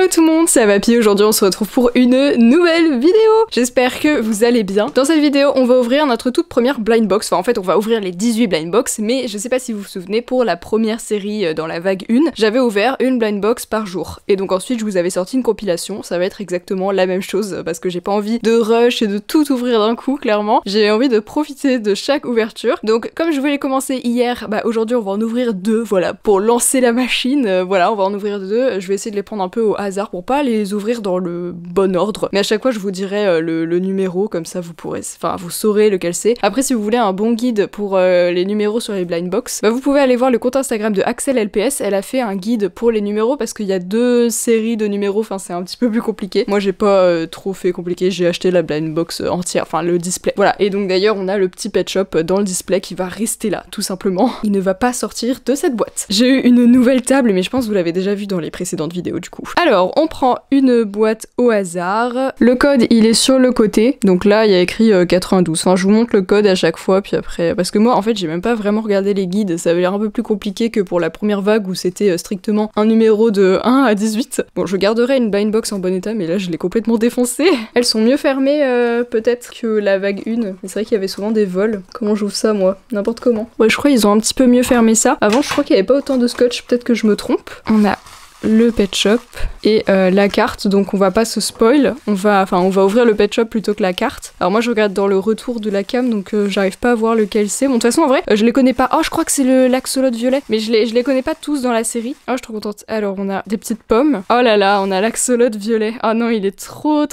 Hello tout le monde, c'est Avapi. Aujourd'hui on se retrouve pour une nouvelle vidéo. J'espère que vous allez bien. Dans cette vidéo on va ouvrir notre toute première blind box. Enfin en fait on va ouvrir les 18 blind box, mais je sais pas si vous vous souvenez, pour la première série dans la vague 1, j'avais ouvert une blind box par jour. Et donc ensuite je vous avais sorti une compilation, ça va être exactement la même chose parce que j'ai pas envie de rush et de tout ouvrir d'un coup clairement. J'ai envie de profiter de chaque ouverture. Donc comme je voulais commencer hier, bah aujourd'hui on va en ouvrir deux, voilà, pour lancer la machine. Voilà, on va en ouvrir deux. Je vais essayer de les prendre un peu au hasard pour pas les ouvrir dans le bon ordre. Mais à chaque fois je vous dirai le numéro, comme ça vous pourrez, enfin vous saurez lequel c'est. Après si vous voulez un bon guide pour les numéros sur les blind box, bah vous pouvez aller voir le compte Instagram de Axel LPS. Elle a fait un guide pour les numéros parce qu'il y a deux séries de numéros, enfin c'est un petit peu plus compliqué. Moi j'ai pas trop fait compliqué, j'ai acheté la blind box entière, enfin le display. Voilà, et donc d'ailleurs on a le petit pet shop dans le display qui va rester là, tout simplement. Il ne va pas sortir de cette boîte. J'ai eu une nouvelle table, mais je pense que vous l'avez déjà vu dans les précédentes vidéos du coup. Alors on prend une boîte au hasard. Le code il est sur le côté, donc là il y a écrit 92. Enfin je vous montre le code à chaque fois, puis après, parce que moi en fait j'ai même pas vraiment regardé les guides, ça avait l'air un peu plus compliqué que pour la première vague où c'était strictement un numéro de 1 à 18. Bon je garderai une blind box en bon état, mais là je l'ai complètement défoncée. Elles sont mieux fermées peut-être que la vague 1, mais c'est vrai qu'il y avait souvent des vols. Comment j'ouvre ça moi? N'importe comment. Ouais je crois qu'ils ont un petit peu mieux fermé ça. Avant je crois qu'il y avait pas autant de scotch, peut-être que je me trompe. On a le pet shop et la carte, donc on va pas se spoil, on va ouvrir le pet shop plutôt que la carte. Alors moi je regarde dans le retour de la cam, donc j'arrive pas à voir lequel c'est. Bon de toute façon en vrai je les connais pas. Oh je crois que c'est l'axolotl violet, mais je les connais pas tous dans la série. Oh je suis trop contente. Alors on a des petites pommes. Oh là là, on a l'axolotl violet. Ah non il est trop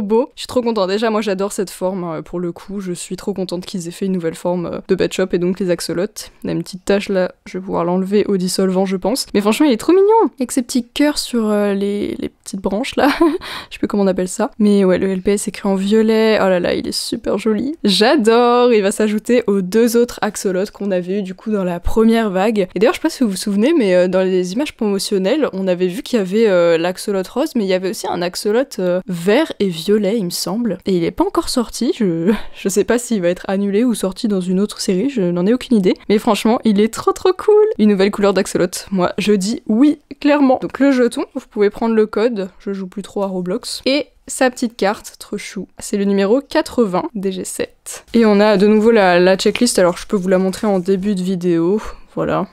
beau. Je suis trop contente. Déjà moi j'adore cette forme pour le coup. Je suis trop contente qu'ils aient fait une nouvelle forme de pet shop et donc les axolotls. On a une petite tache là, je vais pouvoir l'enlever au dissolvant je pense. Mais franchement il est trop mignon. Ces petits cœurs sur les petites branches là, je sais plus comment on appelle ça, mais ouais le LPS écrit en violet, oh là là il est super joli, j'adore. Il va s'ajouter aux deux autres axolotls qu'on avait eu du coup dans la première vague. Et d'ailleurs je sais pas si vous vous souvenez, mais dans les images promotionnelles on avait vu qu'il y avait l'axolotl rose, mais il y avait aussi un axolotl vert et violet il me semble, et il est pas encore sorti. Je sais pas s'il va être annulé ou sorti dans une autre série, je n'en ai aucune idée, mais franchement il est trop cool. Une nouvelle couleur d'axolotl, moi je dis oui clairement. Donc le jeton, vous pouvez prendre le code, je joue plus trop à Roblox, et sa petite carte, trop chou. C'est le numéro 80, DG7. Et on a de nouveau la checklist, alors je peux vous la montrer en début de vidéo, voilà.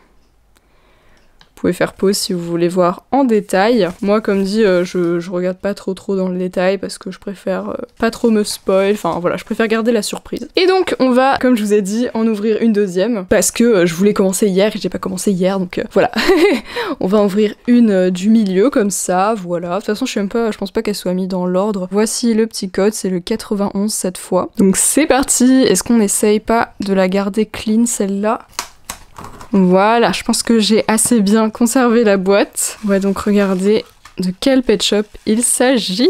Vous pouvez faire pause si vous voulez voir en détail. Moi comme dit, je regarde pas trop dans le détail parce que je préfère pas trop me spoil, enfin voilà, je préfère garder la surprise. Et donc on va, comme je vous ai dit, en ouvrir une deuxième parce que je voulais commencer hier et j'ai pas commencé hier, donc voilà. On va ouvrir une du milieu comme ça, voilà. De toute façon je pense pas qu'elle soit mise dans l'ordre. Voici le petit code, c'est le 91 cette fois. Donc c'est parti. Est-ce qu'on essaye pas de la garder clean celle-là? Voilà, je pense que j'ai assez bien conservé la boîte. On va donc regarder de quel pet shop il s'agit.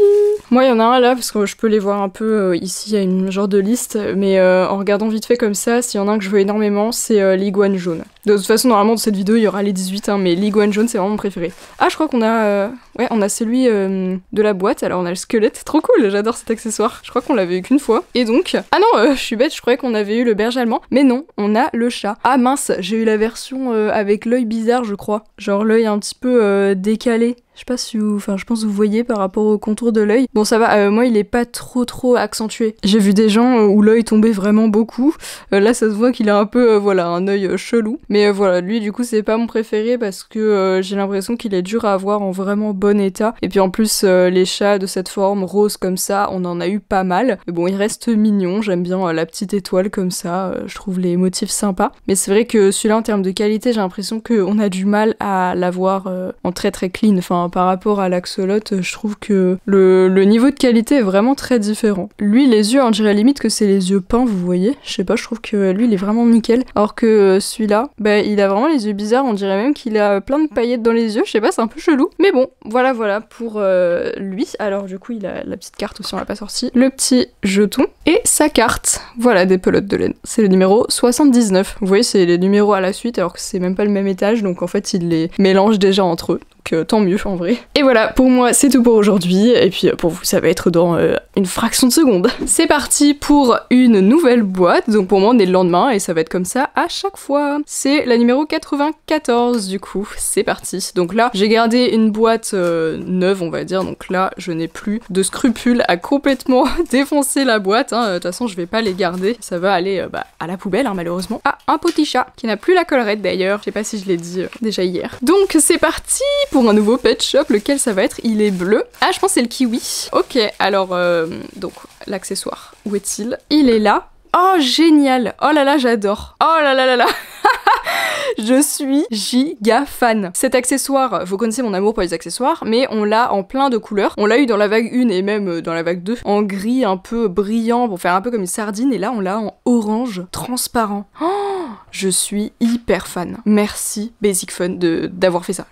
Moi il y en a un là parce que je peux les voir un peu ici, il y a une genre de liste, mais en regardant vite fait comme ça, s'il y en a un que je veux énormément, c'est l'iguane jaune. De toute façon normalement dans cette vidéo il y aura les 18 hein, mais l'iguane jaune c'est vraiment mon préféré. Ah je crois qu'on a ouais on a celui de la boîte, alors on a le squelette, trop cool, j'adore cet accessoire. Je crois qu'on l'avait eu qu'une fois. Et donc, ah non je suis bête, je croyais qu'on avait eu le berger allemand, mais non, on a le chat. Ah mince, j'ai eu la version avec l'œil bizarre je crois, genre l'œil un petit peu décalé. Je sais pas si vous... Enfin, je pense que vous voyez par rapport au contour de l'œil. Bon, ça va, moi, il est pas trop accentué. J'ai vu des gens où l'œil tombait vraiment beaucoup. Là, ça se voit qu'il a un peu, voilà, un œil chelou. Mais voilà, lui, du coup, c'est pas mon préféré parce que j'ai l'impression qu'il est dur à avoir en vraiment bon état. Et puis, en plus, les chats de cette forme, rose comme ça, on en a eu pas mal. Mais bon, il reste mignon. J'aime bien la petite étoile comme ça. Je trouve les motifs sympas. Mais c'est vrai que celui-là, en termes de qualité, j'ai l'impression qu'on a du mal à l'avoir en très clean. Enfin, par rapport à l'axolotl, je trouve que le niveau de qualité est vraiment très différent. Lui, les yeux, on dirait limite que c'est les yeux peints, vous voyez. Je sais pas, je trouve que lui, il est vraiment nickel. Alors que celui-là, bah, il a vraiment les yeux bizarres, on dirait même qu'il a plein de paillettes dans les yeux. Je sais pas, c'est un peu chelou. Mais bon, voilà pour lui. Alors du coup, il a la petite carte aussi, on l'a pas sorti. Le petit jeton et sa carte. Voilà, des pelotes de laine. C'est le numéro 79. Vous voyez, c'est les numéros à la suite, alors que c'est même pas le même étage, donc en fait, il les mélange déjà entre eux. tant mieux en vrai. Et voilà, pour moi c'est tout pour aujourd'hui, et puis pour vous ça va être dans une fraction de seconde. C'est parti pour une nouvelle boîte, donc pour moi on est le lendemain et ça va être comme ça à chaque fois. C'est la numéro 94 du coup, c'est parti. Donc là j'ai gardé une boîte neuve on va dire, donc là je n'ai plus de scrupules à complètement défoncer la boîte, hein. De toute façon je vais pas les garder, ça va aller à la poubelle hein, malheureusement. Ah, un petit chat qui n'a plus la collerette d'ailleurs, je sais pas si je l'ai dit déjà hier. Donc c'est parti pour un nouveau pet shop, lequel ça va être? Il est bleu. Ah je pense que c'est le kiwi. Ok, alors donc l'accessoire, où est-il? Il est là. Oh génial. Oh là là j'adore. Oh là là là là. Je suis giga fan. Cet accessoire, vous connaissez mon amour pour les accessoires, mais on l'a en plein de couleurs. On l'a eu dans la vague 1 et même dans la vague 2 en gris un peu brillant pour faire un peu comme une sardine, et là on l'a en orange transparent. Oh, je suis hyper fan. Merci Basic Fun d'avoir fait ça.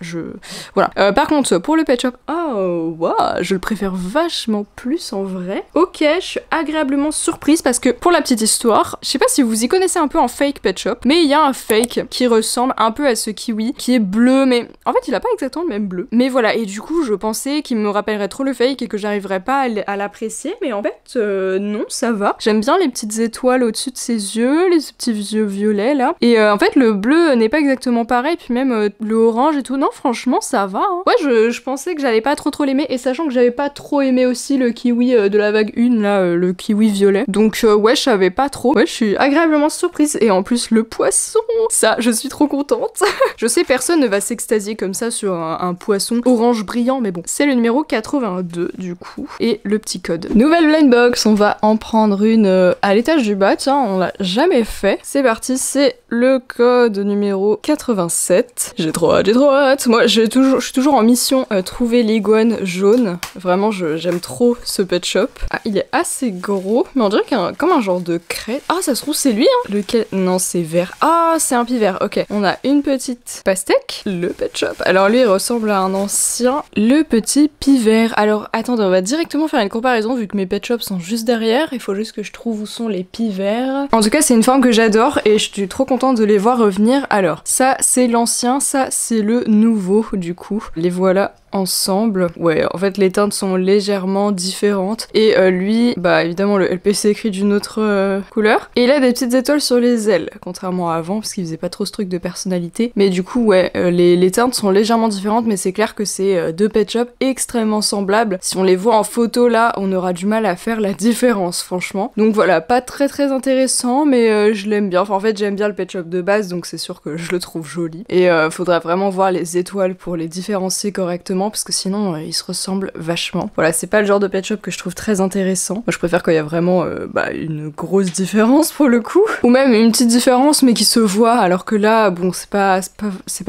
Voilà. Par contre, pour le pet shop, oh wow, je le préfère vachement plus en vrai. Ok, je suis agréablement surprise parce que pour la petite histoire, je sais pas si vous y connaissez un peu en fake pet shop, mais il y a un fake qui ressemble un peu à ce kiwi, qui est bleu, mais en fait il a pas exactement le même bleu. Mais voilà, et du coup je pensais qu'il me rappellerait trop le fake et que j'arriverais pas à l'apprécier, mais en fait non, ça va. J'aime bien les petites étoiles au-dessus de ses yeux, les petits yeux violets là. Et en fait le bleu n'est pas exactement pareil, puis même le orange et tout, non franchement ça va. Hein. Ouais, je pensais que j'allais pas trop l'aimer, et sachant que j'avais pas trop aimé aussi le kiwi de la vague 1 là, le kiwi violet. Donc ouais, je savais pas trop. Ouais, je suis agréablement surprise, et en plus le poisson, ça, je suis trop contente. Je sais, personne ne va s'extasier comme ça sur un poisson orange brillant, mais bon. C'est le numéro 82 du coup. Et le petit code. Nouvelle blind box, on va en prendre une à l'étage du bas, tiens, on l'a jamais fait. C'est parti, c'est le code numéro 87. J'ai trop hâte. Moi, je suis toujours en mission trouver l'iguane jaune. Vraiment, j'aime trop ce pet shop. Ah, il est assez gros, mais on dirait comme un genre de crête. Ah, ça se trouve, c'est lui, hein. Lequel? Non, c'est vert. Ah, c'est un pivert, ok. On a une petite pastèque, le pet shop. Alors lui, il ressemble à un ancien, le petit pivert. Alors attendez, on va directement faire une comparaison vu que mes pet shops sont juste derrière. Il faut juste que je trouve où sont les pivers. En tout cas, c'est une forme que j'adore et je suis trop contente de les voir revenir. Alors, ça c'est l'ancien, ça c'est le nouveau du coup. Les voilà ensemble. Ouais, en fait les teintes sont légèrement différentes, et lui, bah évidemment le LPC écrit d'une autre couleur, et il a des petites étoiles sur les ailes, contrairement à avant parce qu'il faisait pas trop ce truc de personnalité. Mais du coup ouais, les teintes sont légèrement différentes, mais c'est clair que c'est deux pet shops extrêmement semblables. Si on les voit en photo là, on aura du mal à faire la différence franchement. Donc voilà, pas très intéressant, mais je l'aime bien. Enfin en fait j'aime bien le pet shop de base, donc c'est sûr que je le trouve joli, et faudra vraiment voir les étoiles pour les différencier correctement, parce que sinon ils se ressemblent vachement. Voilà, c'est pas le genre de pet shop que je trouve très intéressant. Moi je préfère quand il y a vraiment une grosse différence pour le coup, ou même une petite différence mais qui se voit, alors que là bon c'est pas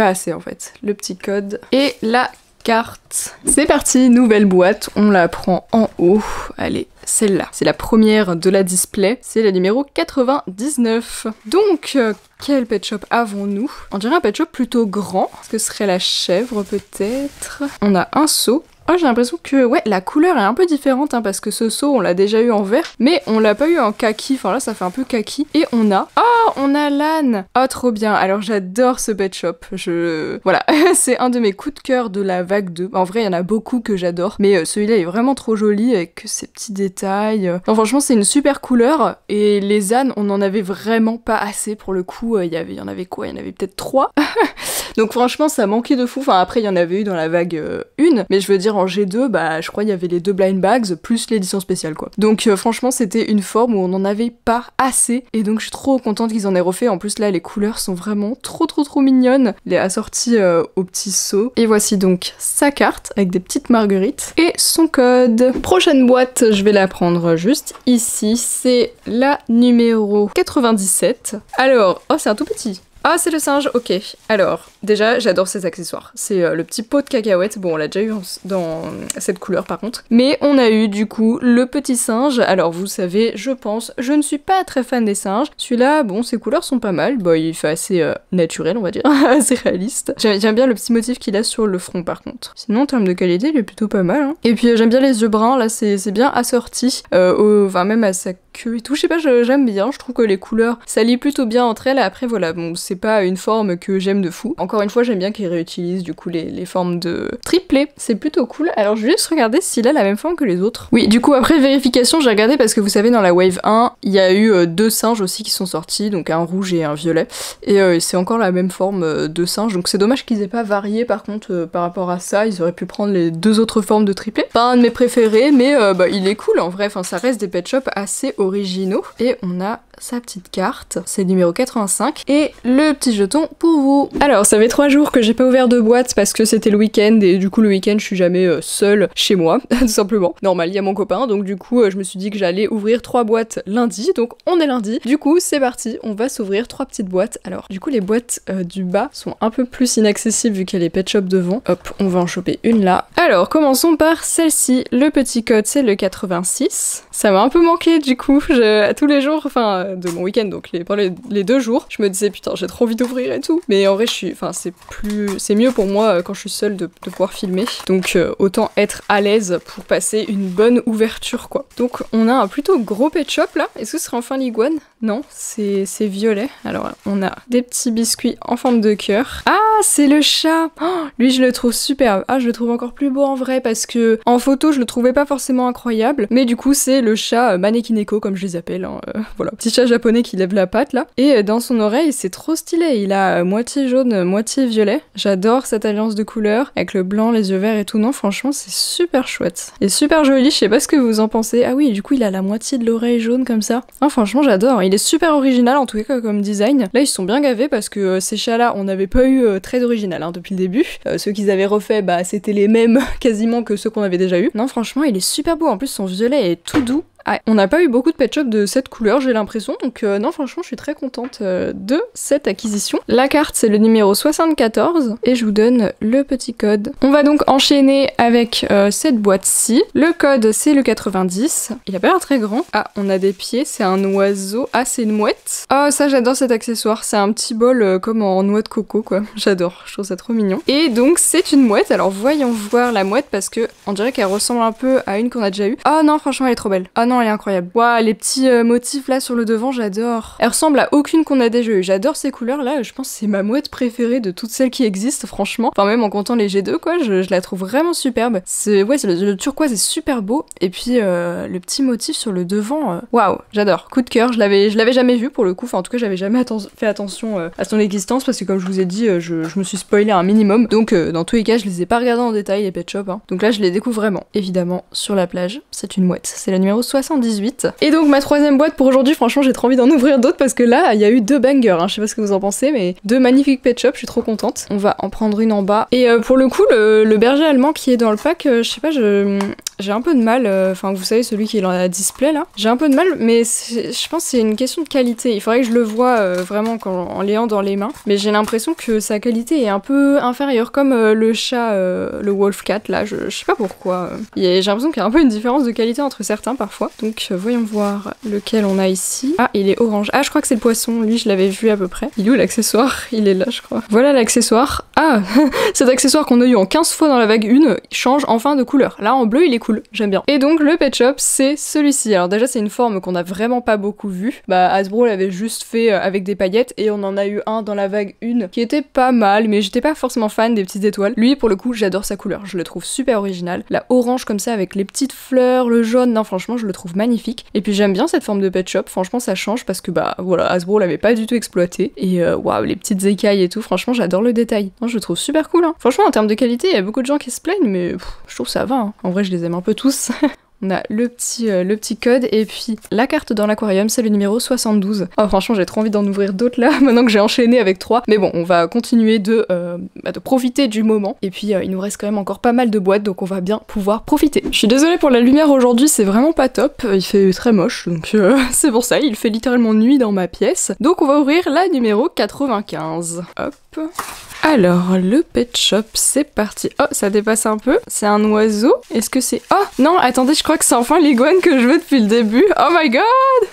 assez en fait. Le petit code et la carte. C'est parti, nouvelle boîte, on la prend en haut. Allez, celle-là, c'est la première de la display, c'est la numéro 99. Donc, quel pet shop avons-nous? On dirait un pet shop plutôt grand, ce que serait la chèvre peut-être. On a un seau. Oh, j'ai l'impression que, ouais, la couleur est un peu différente, hein, parce que ce seau, on l'a déjà eu en vert, mais on l'a pas eu en kaki, enfin là, ça fait un peu kaki. Et on a... Oh, on a l'âne! Oh, trop bien! Alors, j'adore ce pet shop. Voilà, c'est un de mes coups de cœur de la vague 2. En vrai, il y en a beaucoup que j'adore, mais celui-là est vraiment trop joli, avec ses petits détails. Non, franchement, c'est une super couleur, et les ânes, on en avait vraiment pas assez pour le coup. Il y en avait quoi? Il y en avait peut-être 3. Donc franchement, ça manquait de fou. Enfin, après, il y en avait eu dans la vague 1, mais je veux dire, en G2, bah, je crois il y avait les 2 blind bags, plus l'édition spéciale, quoi. Donc franchement, c'était une forme où on n'en avait pas assez, et donc je suis trop contente qu'ils en aient refait. En plus, là, les couleurs sont vraiment trop mignonnes. Il est assorti au petit seau. Et voici donc sa carte, avec des petites marguerites, et son code. Prochaine boîte, je vais la prendre juste ici. C'est la numéro 97. Alors, oh, c'est un tout petit. Ah, c'est le singe, ok. Alors, déjà, j'adore ces accessoires. C'est le petit pot de cacahuètes. Bon, on l'a déjà eu dans cette couleur, par contre. Mais on a eu, du coup, le petit singe. Alors, vous savez, je pense, je ne suis pas très fan des singes. Celui-là, bon, ses couleurs sont pas mal. Bon, il fait assez naturel, on va dire. Assez réaliste. J'aime bien le petit motif qu'il a sur le front, par contre. Sinon, en termes de qualité, il est plutôt pas mal. Hein. Et puis, j'aime bien les yeux bruns. Là, c'est bien assorti. Enfin, même à sa queue et tout. Je sais pas, j'aime bien, je trouve que les couleurs s'allient plutôt bien entre elles. Après voilà, bon, c'est pas une forme que j'aime de fou. Encore une fois, j'aime bien qu'ils réutilisent du coup les formes de triplé, c'est plutôt cool. Alors je vais juste regarder s'il a la même forme que les autres. Oui, du coup après vérification, j'ai regardé parce que vous savez dans la Wave 1, il y a eu 2 singes aussi qui sont sortis, donc un rouge et un violet. Et c'est encore la même forme de singe, donc c'est dommage qu'ils aient pas varié par contre par rapport à ça. Ils auraient pu prendre les 2 autres formes de triplé. Pas un de mes préférés, mais bah, il est cool en vrai, enfin ça reste des pet shops assez originaux. Et on a sa petite carte, c'est le numéro 85, et le petit jeton pour vous. Alors ça fait 3 jours que j'ai pas ouvert de boîte parce que c'était le week-end, et du coup le week-end je suis jamais seule chez moi, tout simplement. Normal, il y a mon copain, donc du coup je me suis dit que j'allais ouvrir 3 boîtes lundi, donc on est lundi. Du coup c'est parti, on va s'ouvrir 3 petites boîtes. Alors du coup les boîtes du bas sont un peu plus inaccessibles vu qu'il y a les pet shops devant. Hop, on va en choper une là. Alors commençons par celle-ci, le petit code c'est le 86. Ça m'a un peu manqué du coup, tous les jours, enfin de mon week-end, donc les 2 jours, je me disais putain j'ai trop envie d'ouvrir et tout. Mais en vrai c'est mieux pour moi quand je suis seule de pouvoir filmer. Donc autant être à l'aise pour passer une bonne ouverture quoi. Donc on a un plutôt gros pet shop là. Est-ce que ce sera enfin l'iguane? Non, c'est violet. Alors on a des petits biscuits en forme de cœur. Ah c'est le chat. Oh, lui je le trouve superbe. Ah je le trouve encore plus beau en vrai parce que en photo je le trouvais pas forcément incroyable. Mais du coup c'est le chat Manekineko comme je les appelle. Hein. Voilà, petit chat japonais qui lève la patte là. Et dans son oreille c'est trop stylé. Il a moitié jaune, moitié violet. J'adore cette alliance de couleurs avec le blanc, les yeux verts et tout. Non franchement c'est super chouette. Et super joli, je sais pas ce que vous en pensez. Ah oui du coup il a la moitié de l'oreille jaune comme ça. Ah franchement j'adore. Il est super original en tout cas comme design. Là ils se sont bien gavés parce que ces chats là on n'avait pas eu très d'original hein, depuis le début. Ceux qu'ils avaient refait bah c'était les mêmes quasiment que ceux qu'on avait déjà eu. Non franchement il est super beau, en plus son violet est tout doux. Ah, on n'a pas eu beaucoup de pet shops de cette couleur j'ai l'impression, donc non franchement je suis très contente de cette acquisition. La carte c'est le numéro 74 et je vous donne le petit code. On va donc enchaîner avec cette boîte-ci. Le code c'est le 90, il a pas l'air très grand. Ah on a des pieds, c'est un oiseau, ah c'est une mouette. Oh ça j'adore cet accessoire, c'est un petit bol comme en noix de coco quoi, j'adore, je trouve ça trop mignon. Et donc c'est une mouette, alors voyons voir la mouette parce que on dirait qu'elle ressemble un peu à une qu'on a déjà eue. Oh non franchement elle est trop belle. Ah non elle est incroyable. Waouh, les petits motifs là sur le devant, j'adore. Elle ressemble à aucune qu'on a déjà eu. J'adore ces couleurs là, je pense que c'est ma mouette préférée de toutes celles qui existent franchement. Enfin même en comptant les G2 quoi, je la trouve vraiment superbe. Le turquoise est super beau et puis le petit motif sur le devant, waouh, j'adore. Coup de cœur, je l'avais jamais vu pour le coup, enfin en tout cas j'avais jamais fait attention à son existence parce que comme je vous ai dit, je me suis spoilé un minimum. Donc dans tous les cas, je les ai pas regardés en détail les pet shops. Hein. Donc là je les découvre vraiment. Évidemment sur la plage, c'est une mouette. C'est la numéro 78. Et donc ma 3ème boîte pour aujourd'hui, franchement j'ai trop envie d'en ouvrir d'autres parce que là il y a eu 2 bangers, hein. Je sais pas ce que vous en pensez mais 2 magnifiques pet shops, je suis trop contente. On va en prendre une en bas. Et pour le coup le berger allemand qui est dans le pack, je sais pas, j'ai un peu de mal, enfin vous savez celui qui est dans la display là, j'ai un peu de mal mais je pense que c'est une question de qualité. Il faudrait que je le voie vraiment en l'ayant dans les mains, mais j'ai l'impression que sa qualité est un peu inférieure comme le chat, le wolf cat là, je sais pas pourquoi. J'ai l'impression qu'il y a un peu une différence de qualité entre certains parfois. Donc voyons voir lequel on a ici. Ah, il est orange. Ah, je crois que c'est le poisson. Lui, je l'avais vu à peu près. Il est où l'accessoire? Il est là, je crois. Voilà l'accessoire. Ah, cet accessoire qu'on a eu en 15 fois dans la vague 1 change enfin de couleur. Là, en bleu, il est cool. J'aime bien. Et donc, le pet shop, c'est celui-ci. Alors déjà, c'est une forme qu'on a vraiment pas beaucoup vue. Bah, Hasbro l'avait juste fait avec des paillettes et on en a eu un dans la vague 1 qui était pas mal, mais j'étais pas forcément fan des petites étoiles. Lui, pour le coup, j'adore sa couleur. Je le trouve super original. La orange comme ça avec les petites fleurs, le jaune, non, franchement, je le trouve magnifique. Et puis j'aime bien cette forme de pet shop, franchement ça change parce que bah voilà, Hasbro l'avait pas du tout exploité. Et waouh, les petites écailles et tout, franchement j'adore le détail. Non, je le trouve super cool hein. Franchement en termes de qualité, il y a beaucoup de gens qui se plaignent mais je trouve ça va hein. En vrai je les aime un peu tous. On a le petit code et puis la carte dans l'aquarium, c'est le numéro 72. Oh franchement j'ai trop envie d'en ouvrir d'autres là, maintenant que j'ai enchaîné avec 3. Mais bon, on va continuer de profiter du moment. Et puis il nous reste quand même encore pas mal de boîtes, donc on va bien pouvoir profiter. Je suis désolée pour la lumière aujourd'hui, c'est vraiment pas top. Il fait très moche, donc c'est pour ça, il fait littéralement nuit dans ma pièce. Donc on va ouvrir la numéro 95. Hop. Alors, le pet shop, c'est parti. Oh, ça dépasse un peu. C'est un oiseau. Est-ce que c'est... Oh, non, attendez, je crois que c'est enfin l'iguane que je veux depuis le début. Oh my god!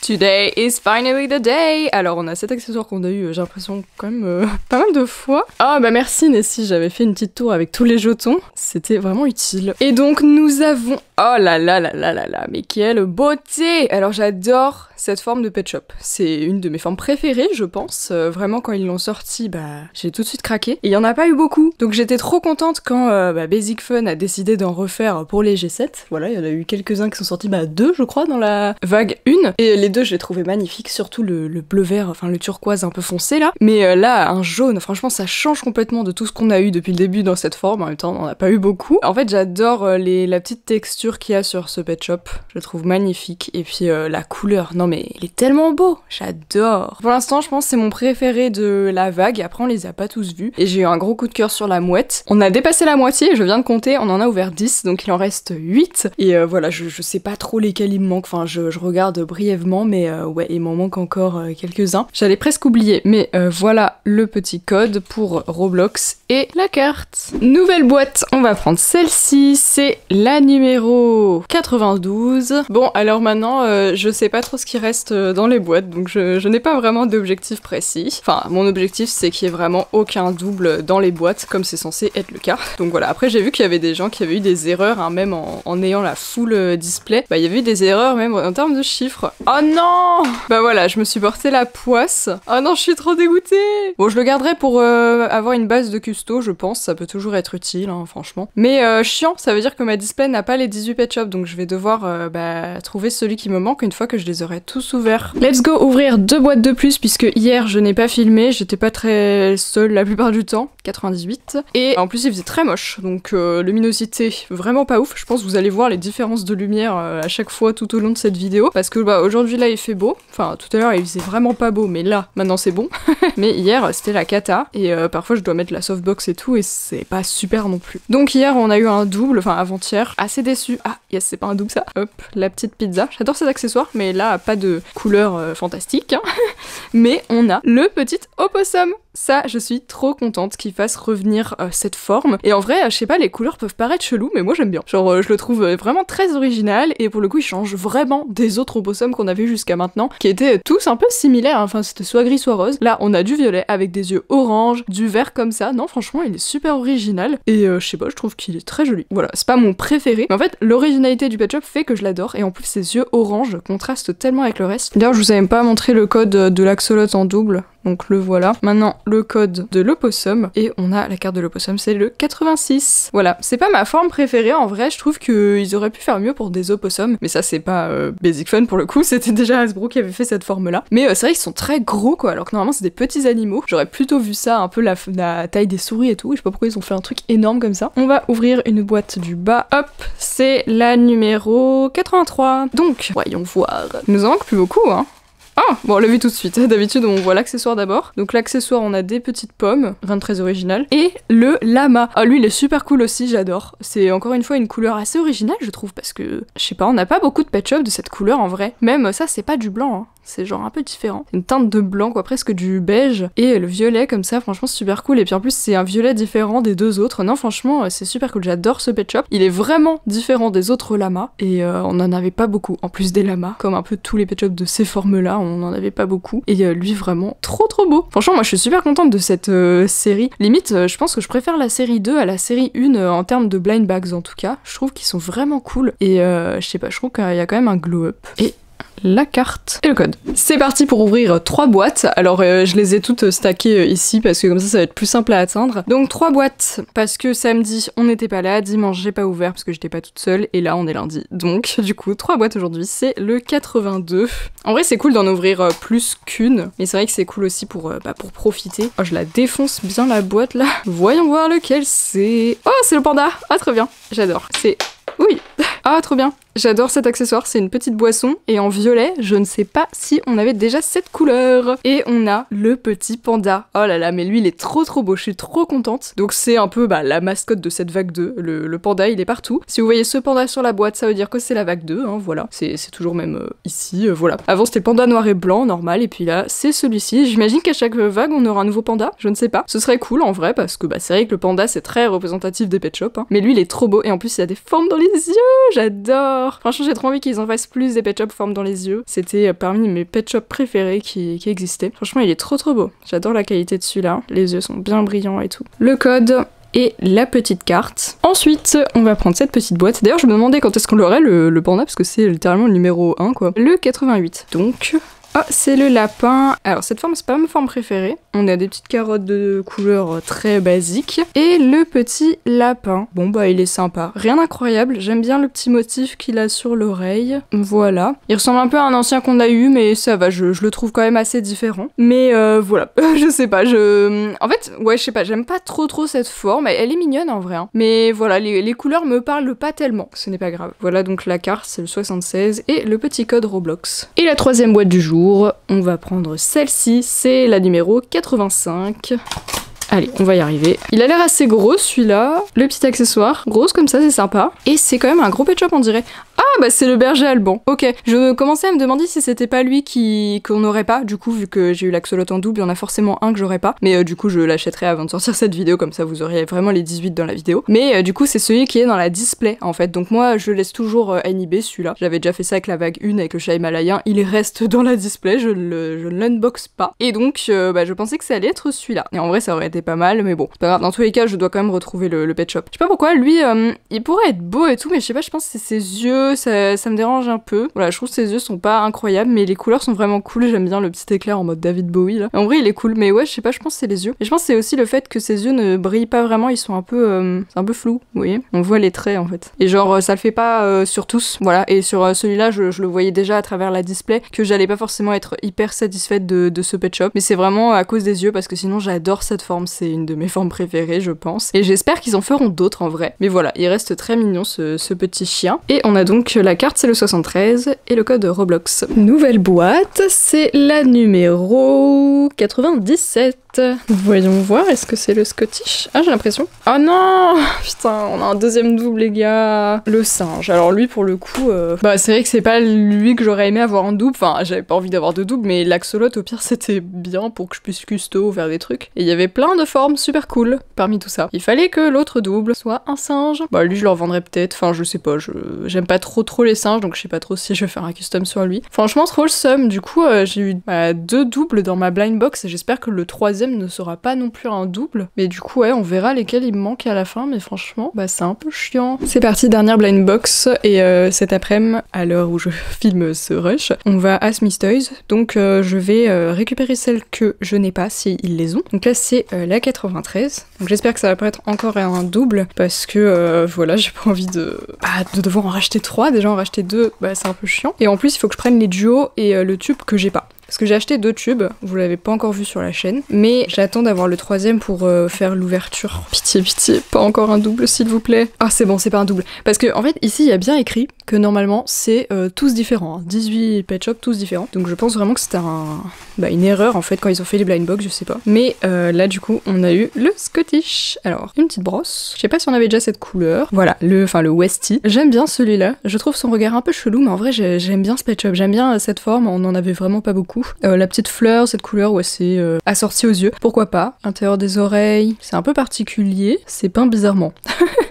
Today is finally the day. Alors, on a cet accessoire qu'on a eu, j'ai l'impression, quand même pas mal de fois. Oh, bah merci Nessie, j'avais fait une petite tour avec tous les jetons. C'était vraiment utile. Et donc, nous avons... Oh là là là là là là, mais quelle beauté! Alors, j'adore cette forme de pet shop. C'est une de mes formes préférées, je pense. Vraiment, quand ils l'ont sorti, bah, j'ai tout de suite craqué. Et il y en a pas eu beaucoup. Donc j'étais trop contente quand Basic Fun a décidé d'en refaire pour les G7. Voilà, il y en a eu quelques-uns qui sont sortis, deux je crois, dans la vague 1. Et les deux, je les trouvais magnifiques, surtout le bleu-vert, enfin le turquoise un peu foncé là. Mais là, un jaune, franchement, ça change complètement de tout ce qu'on a eu depuis le début dans cette forme. En même temps, on n'en a pas eu beaucoup. En fait, j'adore la petite texture qu'il y a sur ce pet shop. Je le trouve magnifique. Et puis la couleur, non mais il est tellement beau, j'adore. Pour l'instant, je pense que c'est mon préféré de la vague. Après, on les a pas tous vus. Et j'ai eu un gros coup de cœur sur la mouette. On a dépassé la moitié, je viens de compter, on en a ouvert 10, donc il en reste 8. Et voilà, je sais pas trop lesquels il me manque, enfin je regarde brièvement, mais ouais, il m'en manque encore quelques-uns. J'allais presque oublier, mais voilà le petit code pour Roblox et la carte. Nouvelle boîte, on va prendre celle-ci, c'est la numéro 92. Bon, alors maintenant, je sais pas trop ce qui reste dans les boîtes, donc je n'ai pas vraiment d'objectif précis. Enfin, mon objectif, c'est qu'il y ait vraiment aucun double dans les boîtes, comme c'est censé être le cas. Donc voilà, après j'ai vu qu'il y avait des gens qui avaient eu des erreurs, hein, même en ayant la full display. Bah il y avait eu des erreurs même en termes de chiffres. Oh non! Bah voilà, je me suis porté la poisse. Oh non, je suis trop dégoûtée! Bon, je le garderai pour avoir une base de custo, je pense, ça peut toujours être utile, hein, franchement. Mais chiant, ça veut dire que ma display n'a pas les 18 pet shops, donc je vais devoir trouver celui qui me manque une fois que je les aurai tous ouverts. Let's go ouvrir 2 boîtes de plus, puisque hier je n'ai pas filmé, j'étais pas très seule la plupart du temps, 98. Et en plus il faisait très moche, donc luminosité vraiment pas ouf. Je pense que vous allez voir les différences de lumière à chaque fois tout au long de cette vidéo, parce que aujourd'hui là il fait beau, enfin tout à l'heure il faisait vraiment pas beau, mais là maintenant c'est bon. Mais hier c'était la cata, et parfois je dois mettre la softbox et tout, et c'est pas super non plus. Donc hier on a eu un double, enfin avant-hier, assez déçu. Ah yes, c'est pas un double ça. Hop, la petite pizza, j'adore cet accessoire, mais là pas de couleur fantastique, hein. Mais on a le petit opossum. Ça, je suis trop contente qu'il fasse revenir cette forme. Et en vrai, je sais pas, les couleurs peuvent paraître chelou, mais moi j'aime bien. Genre, je le trouve vraiment très original, et pour le coup, il change vraiment des autres opossums qu'on avait jusqu'à maintenant, qui étaient tous un peu similaires. Enfin, c'était soit gris, soit rose. Là, on a du violet avec des yeux orange, du vert comme ça. Non, franchement, il est super original. Et je sais pas, je trouve qu'il est très joli. Voilà, c'est pas mon préféré, mais en fait, l'originalité du pet shop fait que je l'adore, et en plus, ses yeux orange contrastent tellement avec le reste. D'ailleurs, je vous avais pas montré le code de l'axolote en double. Donc le voilà. Maintenant, le code de l'opossum. Et on a la carte de l'opossum, c'est le 86. Voilà. C'est pas ma forme préférée, en vrai. Je trouve qu'ils auraient pu faire mieux pour des opossums. Mais ça, c'est pas Basic Fun pour le coup. C'était déjà Hasbro qui avait fait cette forme-là. Mais c'est vrai qu'ils sont très gros, quoi. Alors que normalement, c'est des petits animaux. J'aurais plutôt vu ça un peu la taille des souris et tout. Je sais pas pourquoi ils ont fait un truc énorme comme ça. On va ouvrir une boîte du bas. Hop, c'est la numéro 83. Donc, voyons voir. Il nous en manque plus beaucoup, hein. Ah, bon, on l'a vu tout de suite. D'habitude, on voit l'accessoire d'abord. Donc l'accessoire, on a des petites pommes, rien de très original. Et le lama. Ah, lui, il est super cool aussi, j'adore. C'est encore une fois une couleur assez originale, je trouve, parce que, je sais pas, on n'a pas beaucoup de pet shop de cette couleur en vrai. Même ça, c'est pas du blanc, hein. C'est genre un peu différent. Une teinte de blanc, quoi, presque du beige. Et le violet, comme ça, franchement, c'est super cool. Et puis en plus, c'est un violet différent des deux autres. Non, franchement, c'est super cool. J'adore ce pet shop. Il est vraiment différent des autres lamas. Et on en avait pas beaucoup. En plus des lamas, comme un peu tous les pet shops de ces formes-là, on en avait pas beaucoup. Et lui, vraiment, trop beau. Franchement, moi, je suis super contente de cette série. Limite, je pense que je préfère la série 2 à la série 1 en termes de blind bags, en tout cas. Je trouve qu'ils sont vraiment cool. Et je sais pas, je trouve qu'il y a quand même un glow-up. Et la carte et le code. C'est parti pour ouvrir 3 boîtes. Alors je les ai toutes stackées ici parce que comme ça va être plus simple à atteindre. Donc 3 boîtes parce que samedi on n'était pas là, dimanche j'ai pas ouvert parce que j'étais pas toute seule et là on est lundi. Donc du coup 3 boîtes aujourd'hui, c'est le 82. En vrai c'est cool d'en ouvrir plus qu'une, mais c'est vrai que c'est cool aussi pour profiter. Oh je la défonce bien la boîte là. Voyons voir lequel c'est. Oh c'est le panda. Ah trop bien, j'adore. C'est... Oui. Ah trop bien. J'adore cet accessoire, c'est une petite boisson et en violet, je ne sais pas si on avait déjà cette couleur. Et on a le petit panda. Oh là là, mais lui il est trop beau, je suis trop contente. Donc c'est un peu la mascotte de cette vague 2, le panda il est partout. Si vous voyez ce panda sur la boîte, ça veut dire que c'est la vague 2, hein, voilà. C'est toujours même ici, voilà. Avant c'était le panda noir et blanc, normal, et puis là c'est celui-ci. J'imagine qu'à chaque vague on aura un nouveau panda, je ne sais pas. Ce serait cool en vrai, parce que c'est vrai que le panda c'est très représentatif des Pet Shop, hein. Mais lui il est trop beau, et en plus il a des formes dans les yeux, j'adore. Franchement j'ai trop envie qu'ils en fassent plus des Pet Shop formes dans les yeux. C'était parmi mes Pet Shop préférés qui existaient. Franchement il est trop beau. J'adore la qualité de celui-là, les yeux sont bien brillants et tout. Le code et la petite carte. Ensuite, on va prendre cette petite boîte. D'ailleurs, je me demandais quand est-ce qu'on l'aurait le panda, parce que c'est littéralement le numéro 1, quoi. Le 88. Donc... oh, c'est le lapin. Alors cette forme, c'est pas ma forme préférée. On a des petites carottes de couleur très basique. Et le petit lapin. Bon il est sympa. Rien d'incroyable. J'aime bien le petit motif qu'il a sur l'oreille. Voilà. Il ressemble un peu à un ancien qu'on a eu, mais ça va, je le trouve quand même assez différent. Mais voilà. Je sais pas, en fait, ouais, je sais pas, j'aime pas trop cette forme. Elle est mignonne en vrai, hein. Mais voilà, les couleurs me parlent pas tellement. Ce n'est pas grave. Voilà, donc la carte, c'est le 76 et le petit code Roblox. Et la troisième boîte du jour, on va prendre celle-ci, c'est la numéro 85. Allez, on va y arriver. Il a l'air assez gros celui-là. Le petit accessoire, grosse comme ça, c'est sympa. Et c'est quand même un gros Pet Shop on dirait. Ah c'est le berger Alban. Ok, je commençais à me demander si c'était pas lui qu'on n'aurait pas. Du coup, vu que j'ai eu l'axolot en double, il y en a forcément un que j'aurais pas. Mais du coup, je l'achèterai avant de sortir cette vidéo, comme ça vous auriez vraiment les 18 dans la vidéo. Mais du coup, c'est celui qui est dans la display en fait. Donc moi, je laisse toujours inhibé celui-là. J'avais déjà fait ça avec la vague 1 avec le chat himalayen. Il reste dans la display, je ne l'unbox pas. Et donc, je pensais que ça allait être celui-là. Et en vrai, ça aurait été pas mal, mais bon, c'est pas grave. Dans tous les cas, je dois quand même retrouver le Pet Shop. Je sais pas pourquoi, lui, il pourrait être beau et tout, mais je sais pas, je pense que c'est ses yeux, ça me dérange un peu. Voilà, je trouve que ses yeux sont pas incroyables, mais les couleurs sont vraiment cool. J'aime bien le petit éclair en mode David Bowie, là. En vrai, il est cool, mais ouais, je sais pas, je pense que c'est les yeux. Et je pense que c'est aussi le fait que ses yeux ne brillent pas vraiment, ils sont un peu, c'est un peu flou, vous voyez. On voit les traits, en fait. Et genre, ça le fait pas sur tous, voilà. Et sur celui-là, je le voyais déjà à travers la display, que j'allais pas forcément être hyper satisfaite de ce Pet Shop. Mais c'est vraiment à cause des yeux, parce que sinon, j'adore cette forme. C'est une de mes formes préférées, je pense. Et j'espère qu'ils en feront d'autres, en vrai. Mais voilà, il reste très mignon, ce petit chien. Et on a donc la carte, c'est le 73, et le code Roblox. Nouvelle boîte, c'est la numéro 97. Voyons voir, est-ce que c'est le Scottish? Ah, j'ai l'impression. Oh non! Putain, on a un deuxième double, les gars. Le singe. Alors lui, pour le coup, c'est vrai que c'est pas lui que j'aurais aimé avoir en double. Enfin, j'avais pas envie d'avoir de double, mais l'axolot, au pire, c'était bien pour que je puisse custo faire des trucs. Et il y avait plein de formes super cool parmi tout ça. Il fallait que l'autre double soit un singe. Lui, je le revendrais peut-être. Enfin, je sais pas, j'aime pas trop les singes, donc je sais pas trop si je vais faire un custom sur lui. Franchement, trop le seum. Du coup, j'ai eu 2 doubles dans ma blind box, et j'espère que le troisième ne sera pas non plus un double. Mais du coup, ouais, on verra lesquels il me manquent à la fin, mais franchement, c'est un peu chiant. C'est parti, dernière blind box, et cet après-midi, à l'heure où je filme ce rush, on va à Smith Toys, donc je vais récupérer celles que je n'ai pas, si ils les ont. Donc là, c'est la 93, donc j'espère que ça va pas être encore un double, parce que voilà, j'ai pas envie de devoir en racheter 3, déjà en racheter 2, c'est un peu chiant. Et en plus, il faut que je prenne les duos et le tube que j'ai pas. Parce que j'ai acheté 2 tubes, vous l'avez pas encore vu sur la chaîne, mais j'attends d'avoir le 3e pour faire l'ouverture. Pitié, pas encore un double s'il vous plaît. Ah c'est bon, c'est pas un double. Parce que en fait ici il y a bien écrit que normalement c'est tous différents, hein. 18 Pet Shop tous différents. Donc je pense vraiment que c'était une erreur en fait quand ils ont fait les blind box, je sais pas. Mais là du coup on a eu le Scottish. Alors une petite brosse, je sais pas si on avait déjà cette couleur. Voilà, le Westie. J'aime bien celui-là, je trouve son regard un peu chelou, mais en vrai j'aime bien ce Pet Shop, j'aime bien cette forme, on en avait vraiment pas beaucoup. La petite fleur, cette couleur, ouais, c'est assorti aux yeux. Pourquoi pas? Intérieur des oreilles, c'est un peu particulier, c'est peint bizarrement.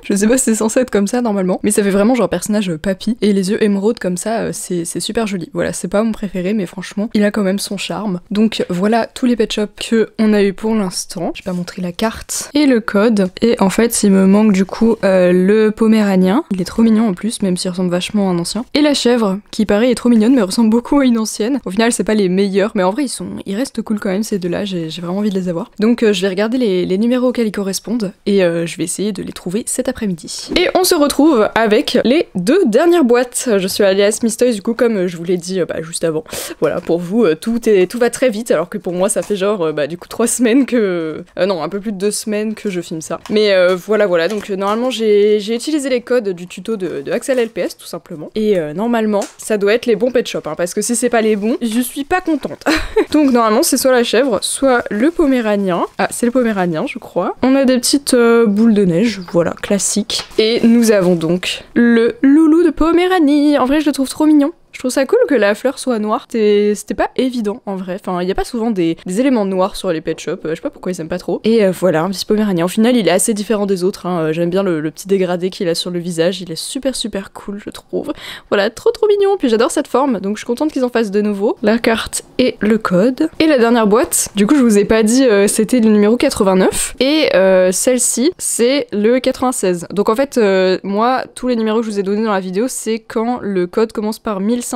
Je sais pas si c'est censé être comme ça normalement, mais ça fait vraiment genre personnage papy. Et les yeux émeraude comme ça, c'est super joli. Voilà, c'est pas mon préféré, mais franchement, il a quand même son charme. Donc voilà tous les Pet Shop que on a eu pour l'instant. Je vais pas montrer la carte et le code. Et en fait, il me manque du coup le poméranien. Il est trop mignon en plus, même s'il ressemble vachement à un ancien. Et la chèvre, qui pareil est trop mignonne, mais ressemble beaucoup à une ancienne. Au final, c'est pas les meilleurs, mais en vrai, ils restent cool quand même ces deux-là. J'ai vraiment envie de les avoir. Donc je vais regarder les numéros auxquels ils correspondent et je vais essayer de les trouver cet après-midi. Et on se retrouve avec les 2 dernières première boîte, je suis allée à Smith Toys du coup comme je vous l'ai dit juste avant. Voilà, pour vous tout va très vite alors que pour moi ça fait genre du coup 3 semaines que... non, un peu plus de 2 semaines que je filme ça. Mais voilà, donc normalement j'ai utilisé les codes du tuto de Axel LPS tout simplement. Et normalement ça doit être les bons pet shop, hein, parce que si c'est pas les bons, je suis pas contente. Donc normalement c'est soit la chèvre, soit le poméranien. Ah, c'est le poméranien je crois. On a des petites boules de neige, voilà, classique. Et nous avons donc le loulou de Poméranie. En vrai je le trouve trop mignon. Je trouve ça cool que la fleur soit noire, c'était pas évident en vrai, enfin il n'y a pas souvent des éléments noirs sur les pet shops, je sais pas pourquoi ils aiment pas trop. Et voilà, un petit poméranien, au final il est assez différent des autres, hein. J'aime bien le petit dégradé qu'il a sur le visage, il est super cool je trouve. Voilà, trop mignon, puis j'adore cette forme, donc je suis contente qu'ils en fassent de nouveau. La carte et le code. Et la dernière boîte, du coup je vous ai pas dit, c'était le numéro 89, et celle-ci c'est le 96. Donc en fait, moi, tous les numéros que je vous ai donnés dans la vidéo, c'est quand le code commence par 1502.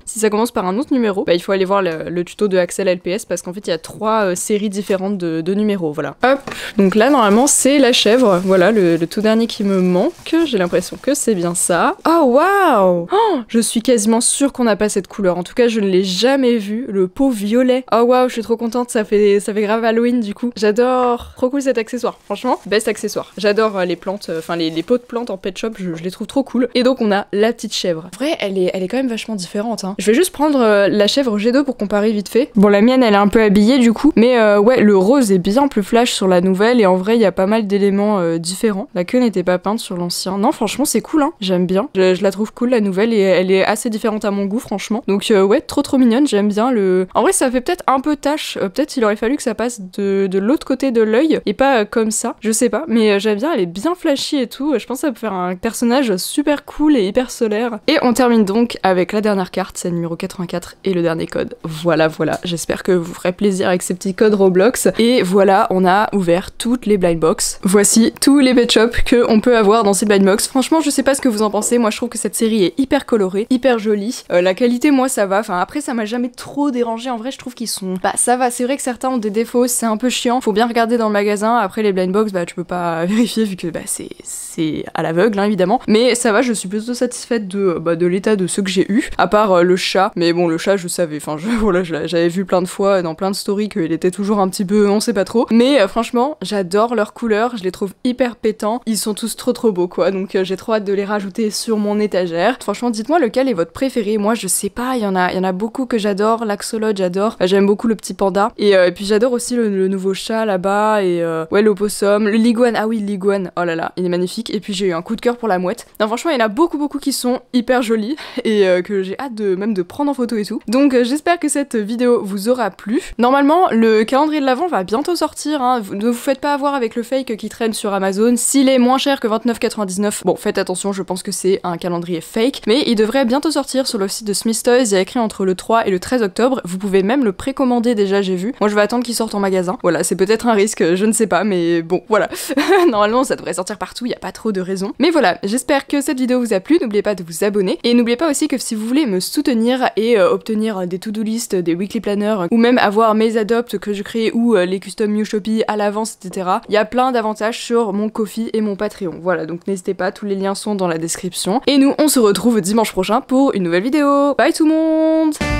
Si ça commence par un autre numéro, il faut aller voir le tuto de Axel LPS parce qu'en fait il y a 3 séries différentes de numéros, voilà. Hop, donc là normalement c'est la chèvre, voilà le tout dernier qui me manque, j'ai l'impression que c'est bien ça. Oh waouh, oh, je suis quasiment sûre qu'on n'a pas cette couleur, en tout cas je ne l'ai jamais vu, le pot violet. Oh waouh, je suis trop contente, ça fait grave Halloween du coup. J'adore, trop cool cet accessoire, franchement, best accessoire. J'adore les plantes, enfin les pots de plantes en pet shop, je les trouve trop cool. Et donc on a la petite chèvre. En vrai, elle est quand même vachement différente, hein. Je vais juste prendre la chèvre G2 pour comparer vite fait. Bon, la mienne elle est un peu habillée du coup, mais ouais, le rose est bien plus flash sur la nouvelle et en vrai il y a pas mal d'éléments différents. La queue n'était pas peinte sur l'ancien. Non, franchement c'est cool, hein. J'aime bien. Je la trouve cool la nouvelle et elle est assez différente à mon goût franchement. Donc ouais, trop mignonne, j'aime bien le... En vrai ça fait peut-être un peu tache, peut-être il aurait fallu que ça passe de l'autre côté de l'œil et pas comme ça, je sais pas, mais j'aime bien, elle est bien flashy et tout. Je pense que ça peut faire un personnage super cool et hyper solaire. Et on termine donc avec la dernière carte, c'est le numéro 84 et le dernier code. Voilà, j'espère que vous ferez plaisir avec ces petits codes Roblox. Et voilà, on a ouvert toutes les blind box. Voici tous les pet shops qu'on peut avoir dans ces blind box. Franchement, je sais pas ce que vous en pensez, moi je trouve que cette série est hyper colorée, hyper jolie. La qualité, moi ça va, enfin après ça m'a jamais trop dérangé, en vrai je trouve qu'ils sont... Bah ça va, c'est vrai que certains ont des défauts, c'est un peu chiant, faut bien regarder dans le magasin. Après les blind box, tu peux pas vérifier vu que c'est à l'aveugle, hein, évidemment. Mais ça va, je suis plutôt satisfaite de l'état de ceux que j'ai eu, à part le chat. Mais bon, le chat, je savais, enfin, voilà, j'avais vu plein de fois dans plein de stories qu'il était toujours un petit peu, on sait pas trop. Mais franchement, j'adore leurs couleurs, je les trouve hyper pétants. Ils sont tous trop beaux, quoi. Donc j'ai trop hâte de les rajouter sur mon étagère. Franchement, dites-moi lequel est votre préféré. Moi, je sais pas, il y en a beaucoup que j'adore. L'axolotl, j'adore. J'aime beaucoup le petit panda. Et puis j'adore aussi le nouveau chat là-bas. Et ouais, l'opossum, le l'iguane. Ah oui, l'iguane. Oh là là, il est magnifique. Et puis j'ai eu un coup de cœur pour la mouette. Non, franchement, il y en a beaucoup qui sont hyper jolis et que j'ai hâte même de prendre en photo et tout. Donc j'espère que cette vidéo vous aura plu. Normalement, le calendrier de l'Avent va bientôt sortir, hein. Ne vous faites pas avoir avec le fake qui traîne sur Amazon. S'il est moins cher que 29,99, bon, faites attention, je pense que c'est un calendrier fake, mais il devrait bientôt sortir sur le site de Smith Toys. Il y a écrit entre le 3 et le 13 octobre. Vous pouvez même le précommander déjà, j'ai vu. Moi, je vais attendre qu'il sorte en magasin. Voilà, c'est peut-être un risque, je ne sais pas, mais bon, voilà. Normalement, ça devrait sortir partout, il n'y a pas trop de raison. Mais voilà, j'espère que cette vidéo vous a plu. N'oubliez pas de vous abonner. Et n'oubliez pas aussi que si vous voulez me soutenir et obtenir des to-do list, des weekly planners, ou même avoir mes adopts que je crée ou les custom Mew Shopee à l'avance, etc. Il y a plein d'avantages sur mon Ko-fi et mon Patreon. Voilà, donc n'hésitez pas, tous les liens sont dans la description. Et nous, on se retrouve dimanche prochain pour une nouvelle vidéo. Bye tout le monde!